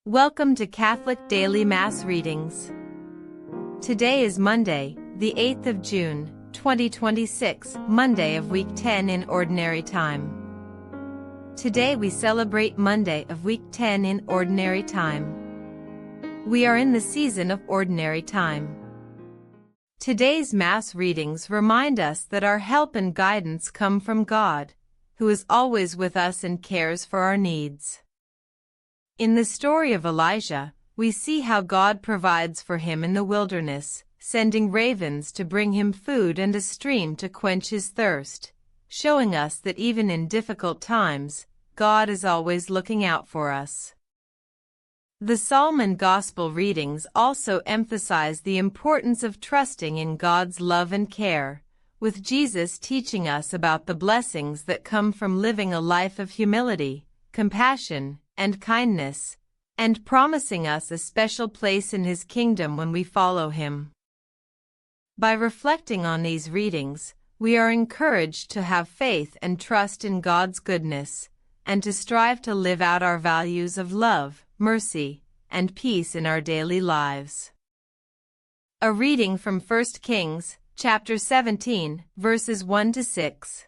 Welcome to Catholic Daily Mass Readings. Today is Monday, the 8th of June, 2026, Monday of Week 10 in Ordinary Time. Today we celebrate Monday of Week 10 in Ordinary Time. We are in the season of Ordinary Time. Today's Mass readings remind us that our help and guidance come from God, who is always with us and cares for our needs. In the story of Elijah, we see how God provides for him in the wilderness, sending ravens to bring him food and a stream to quench his thirst, showing us that even in difficult times, God is always looking out for us. The Psalm and Gospel readings also emphasize the importance of trusting in God's love and care, with Jesus teaching us about the blessings that come from living a life of humility, compassion, and kindness, and promising us a special place in His kingdom when we follow Him. By reflecting on these readings, we are encouraged to have faith and trust in God's goodness, and to strive to live out our values of love, mercy, and peace in our daily lives. A reading from 1 Kings, chapter 17, verses 1 to 6.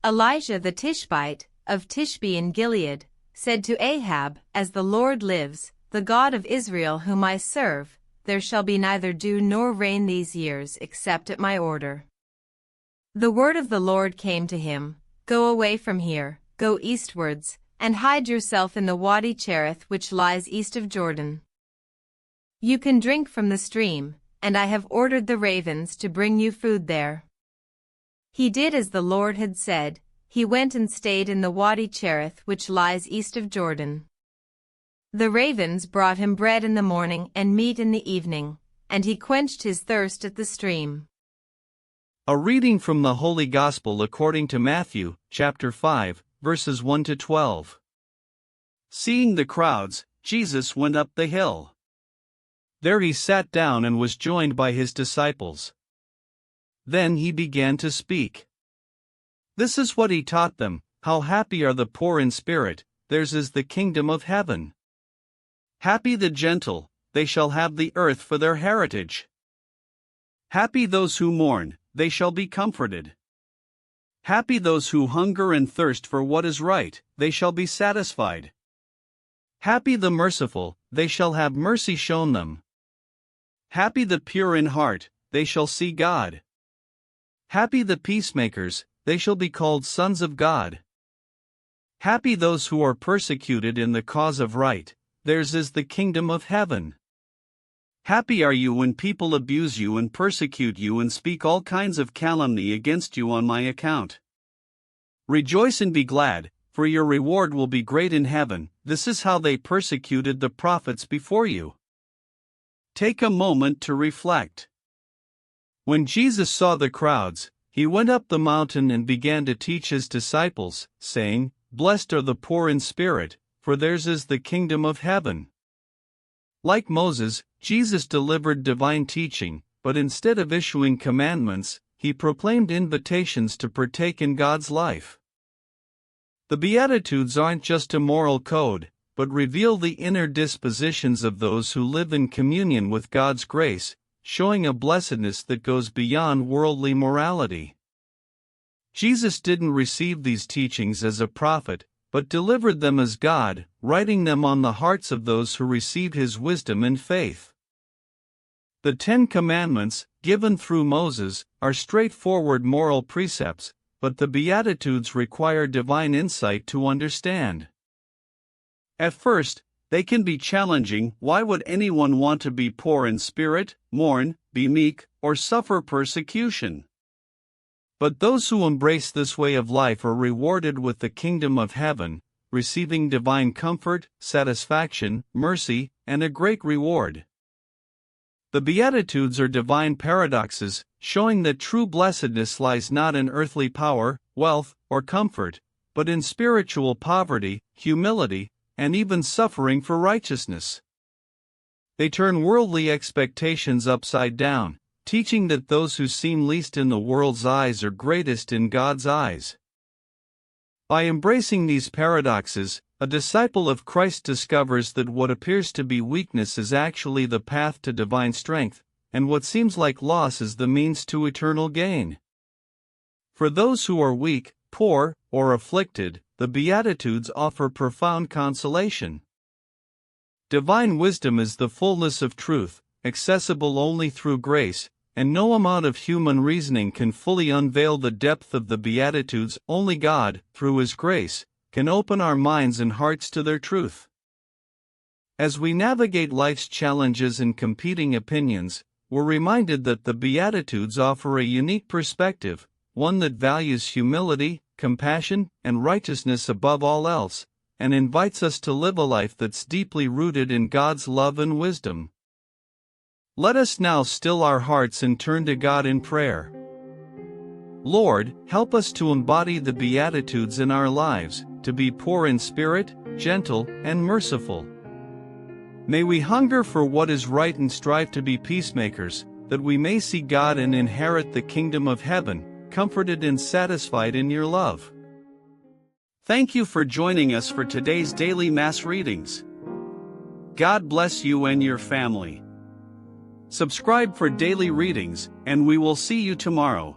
Elijah the Tishbite, of Tishbe in Gilead, said to Ahab, "As the Lord lives, the God of Israel whom I serve, there shall be neither dew nor rain these years except at my order." The word of the Lord came to him, "Go away from here, go eastwards, and hide yourself in the Wadi Cherith which lies east of Jordan. You can drink from the stream, and I have ordered the ravens to bring you food there." He did as the Lord had said. He went and stayed in the Wadi Cherith which lies east of Jordan. The ravens brought him bread in the morning and meat in the evening, and he quenched his thirst at the stream. A reading from the Holy Gospel according to Matthew, chapter 5, verses 1 to 12. Seeing the crowds, Jesus went up the hill. There he sat down and was joined by his disciples. Then he began to speak. This is what he taught them: "How happy are the poor in spirit, theirs is the kingdom of heaven. Happy the gentle, they shall have the earth for their heritage. Happy those who mourn, they shall be comforted. Happy those who hunger and thirst for what is right, they shall be satisfied. Happy the merciful, they shall have mercy shown them. Happy the pure in heart, they shall see God. Happy the peacemakers, they shall be called sons of God. Happy those who are persecuted in the cause of right, theirs is the kingdom of heaven. Happy are you when people abuse you and persecute you and speak all kinds of calumny against you on my account. Rejoice and be glad, for your reward will be great in heaven. This is how they persecuted the prophets before you." Take a moment to reflect. When Jesus saw the crowds, he went up the mountain and began to teach his disciples, saying, "Blessed are the poor in spirit, for theirs is the kingdom of heaven." Like Moses, Jesus delivered divine teaching, but instead of issuing commandments, he proclaimed invitations to partake in God's life. The Beatitudes aren't just a moral code, but reveal the inner dispositions of those who live in communion with God's grace, showing a blessedness that goes beyond worldly morality. Jesus didn't receive these teachings as a prophet, but delivered them as God, writing them on the hearts of those who received his wisdom and faith. The 10 Commandments, given through Moses, are straightforward moral precepts, but the Beatitudes require divine insight to understand. At first, they can be challenging. Why would anyone want to be poor in spirit, mourn, be meek, or suffer persecution? But those who embrace this way of life are rewarded with the kingdom of heaven, receiving divine comfort, satisfaction, mercy, and a great reward. The Beatitudes are divine paradoxes, showing that true blessedness lies not in earthly power, wealth, or comfort, but in spiritual poverty, humility, and even suffering for righteousness. They turn worldly expectations upside down, teaching that those who seem least in the world's eyes are greatest in God's eyes. By embracing these paradoxes, A disciple of Christ discovers that what appears to be weakness is actually the path to divine strength, and what seems like loss is the means to eternal gain. For those who are weak, poor, or afflicted, the Beatitudes offer profound consolation. Divine wisdom is the fullness of truth, accessible only through grace, and no amount of human reasoning can fully unveil the depth of the Beatitudes. Only God, through His grace, can open our minds and hearts to their truth. As we navigate life's challenges and competing opinions, we're reminded that the Beatitudes offer a unique perspective, one that values humility, compassion, and righteousness above all else, and invites us to live a life that's deeply rooted in God's love and wisdom. Let us now still our hearts and turn to God in prayer. Lord, help us to embody the Beatitudes in our lives, to be poor in spirit, gentle, and merciful. May we hunger for what is right and strive to be peacemakers, that we may see God and inherit the kingdom of heaven, comforted and satisfied in your love. Thank you for joining us for today's daily Mass readings. God bless you and your family. Subscribe for daily readings, and we will see you tomorrow.